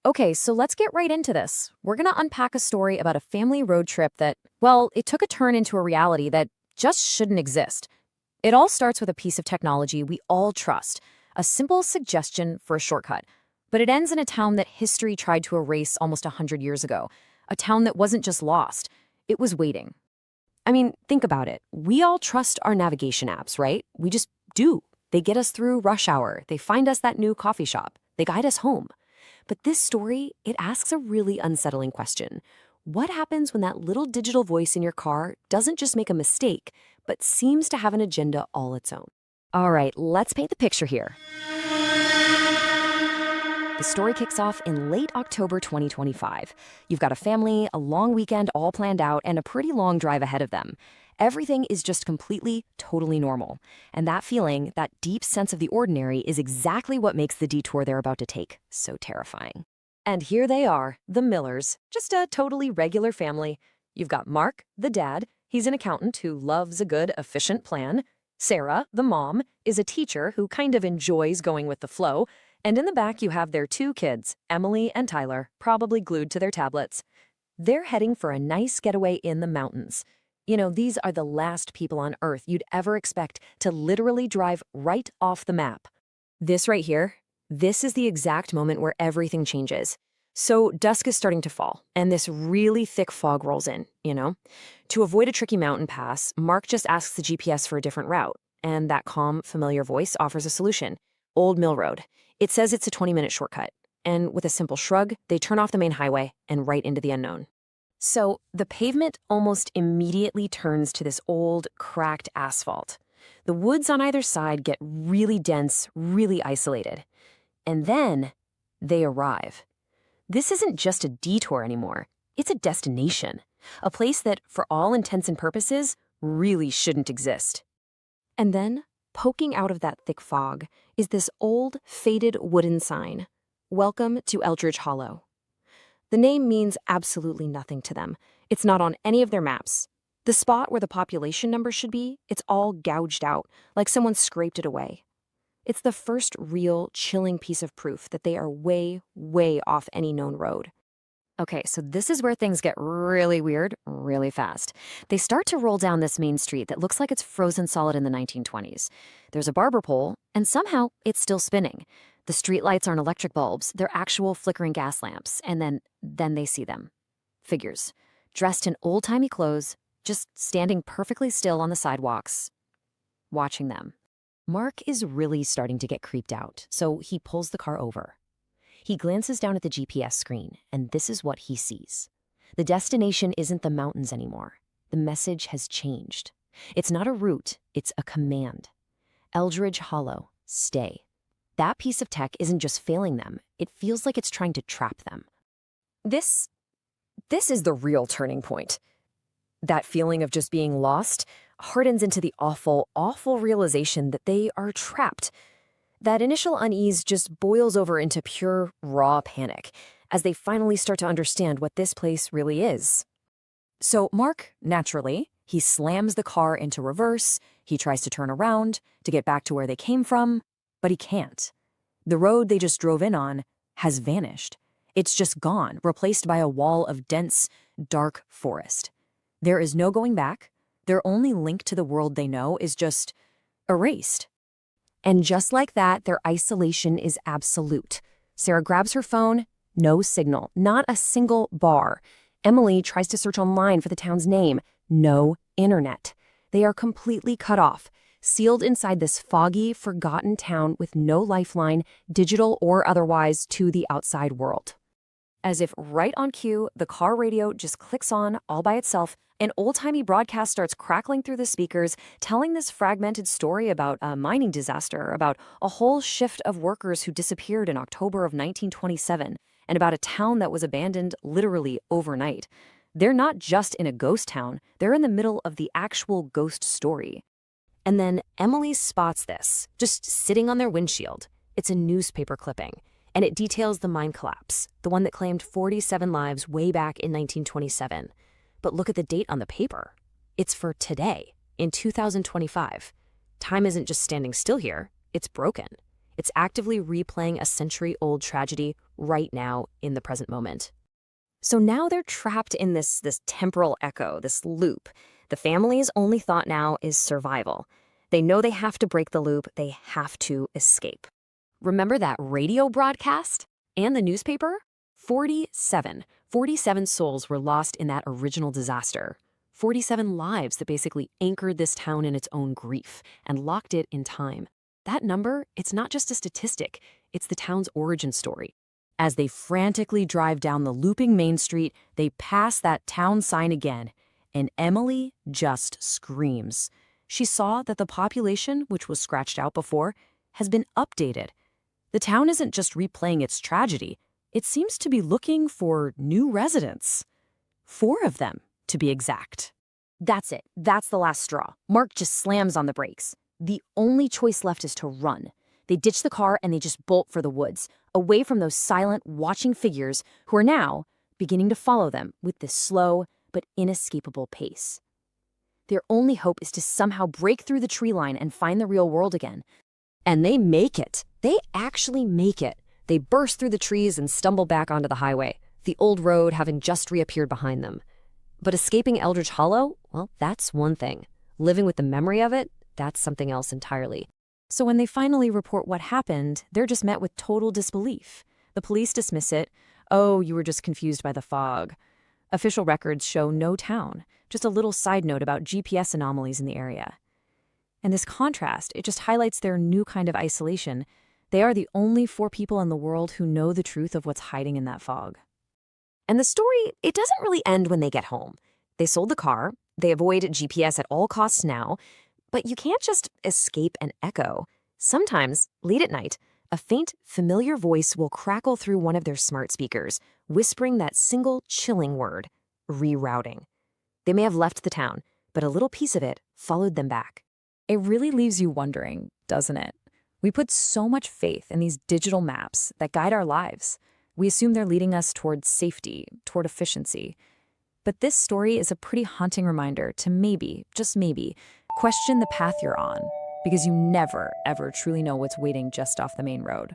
Okay, so let's get right into this. We're going to unpack a story about a family road trip that, well, it took a turn into a reality that just shouldn't exist. It all starts with a piece of technology we all trust, a simple suggestion for a shortcut. But it ends in a town that history tried to erase almost 100 years ago, a town that wasn't just lost, it was waiting. I mean, think about it. We all trust our navigation apps, right? We just do. They get us through rush hour. They find us that new coffee shop. They guide us home. But this story, it asks a really unsettling question. What happens when that little digital voice in your car doesn't just make a mistake, but seems to have an agenda all its own? All right, let's paint the picture here. The story kicks off in late October 2025. You've got a family, a long weekend all planned out, and a pretty long drive ahead of them. Everything is just completely, totally normal. And that feeling, that deep sense of the ordinary, is exactly what makes the detour they're about to take so terrifying. And here they are, the Millers, just a totally regular family. You've got Mark, the dad. He's an accountant who loves a good, efficient plan. Sarah, the mom, is a teacher who kind of enjoys going with the flow. And in the back, you have their two kids, Emily and Tyler, probably glued to their tablets. They're heading for a nice getaway in the mountains. You know, these are the last people on Earth you'd ever expect to literally drive right off the map. This right here, this is the exact moment where everything changes. So dusk is starting to fall, and this really thick fog rolls in. To avoid a tricky mountain pass, Mark just asks the GPS for a different route, and that calm, familiar voice offers a solution. Old Mill Road. It says it's a 20-minute shortcut, and with a simple shrug, they turn off the main highway and right into the unknown. So the pavement almost immediately turns to this old, cracked asphalt. The woods on either side get really dense, really isolated. And then they arrive. This isn't just a detour anymore. It's a destination, a place that, for all intents and purposes, really shouldn't exist. And then, poking out of that thick fog, is this old, faded wooden sign. Welcome to Eldridge Hollow. The name means absolutely nothing to them. It's not on any of their maps. The spot where the population number should be, it's all gouged out, like someone scraped it away. It's the first real, chilling piece of proof that they are way, way off any known road. Okay, so this is where things get really weird, really fast. They start to roll down this main street that looks like it's frozen solid in the 1920s. There's a barber pole, and somehow it's still spinning. The streetlights aren't electric bulbs, they're actual flickering gas lamps, and then they see them. Figures, dressed in old-timey clothes, just standing perfectly still on the sidewalks, watching them. Mark is really starting to get creeped out, so he pulls the car over. He glances down at the GPS screen, and this is what he sees. The destination isn't the mountains anymore. The message has changed. It's not a route, it's a command. Eldridge Hollow, stay. That piece of tech isn't just failing them, it feels like it's trying to trap them. This is the real turning point. That feeling of just being lost hardens into the awful, awful realization that they are trapped. That initial unease just boils over into pure, raw panic as they finally start to understand what this place really is. So Mark, naturally, he slams the car into reverse, he tries to turn around to get back to where they came from, but he can't. The road they just drove in on has vanished. It's just gone, replaced by a wall of dense, dark forest. There is no going back. Their only link to the world they know is just erased. And just like that, their isolation is absolute. Sarah grabs her phone, no signal, not a single bar. Emily tries to search online for the town's name, no internet. They are completely cut off, sealed inside this foggy, forgotten town with no lifeline, digital or otherwise, to the outside world. As if right on cue, the car radio just clicks on all by itself. An old-timey broadcast starts crackling through the speakers, telling this fragmented story about a mining disaster, about a whole shift of workers who disappeared in October of 1927, and about a town that was abandoned literally overnight. They're not just in a ghost town, they're in the middle of the actual ghost story. And then Emily spots this, just sitting on their windshield. It's a newspaper clipping, and it details the mine collapse, the one that claimed 47 lives way back in 1927. But look at the date on the paper. It's for today, in 2025. Time isn't just standing still here, it's broken. It's actively replaying a century-old tragedy right now in the present moment. So now they're trapped in this temporal echo, this loop. The family's only thought now is survival. They know they have to break the loop, they have to escape. Remember that radio broadcast? And the newspaper? 47 souls were lost in that original disaster. 47 lives that basically anchored this town in its own grief and locked it in time. That number, it's not just a statistic, it's the town's origin story. As they frantically drive down the looping main street, they pass that town sign again, and Emily just screams. She saw that the population, which was scratched out before, has been updated. The town isn't just replaying its tragedy, it seems to be looking for new residents. 4 of them, to be exact. That's it. That's the last straw. Mark just slams on the brakes. The only choice left is to run. They ditch the car and they just bolt for the woods, away from those silent, watching figures who are now beginning to follow them with this slow but inescapable pace. Their only hope is to somehow break through the tree line and find the real world again. And they make it. They actually make it. They burst through the trees and stumble back onto the highway, the old road having just reappeared behind them. But escaping Eldridge Hollow, well, that's one thing. Living with the memory of it, that's something else entirely. So when they finally report what happened, they're just met with total disbelief. The police dismiss it. Oh, you were just confused by the fog. Official records show no town, just a little side note about GPS anomalies in the area. And this contrast, it just highlights their new kind of isolation. They are the only 4 people in the world who know the truth of what's hiding in that fog. And the story, it doesn't really end when they get home. They sold the car, they avoid GPS at all costs now, but you can't just escape an echo. Sometimes, late at night, a faint, familiar voice will crackle through one of their smart speakers, whispering that single chilling word, rerouting. They may have left the town, but a little piece of it followed them back. It really leaves you wondering, doesn't it? We put so much faith in these digital maps that guide our lives. We assume they're leading us toward safety, toward efficiency. But this story is a pretty haunting reminder to maybe, just maybe, question the path you're on, because you never, ever truly know what's waiting just off the main road.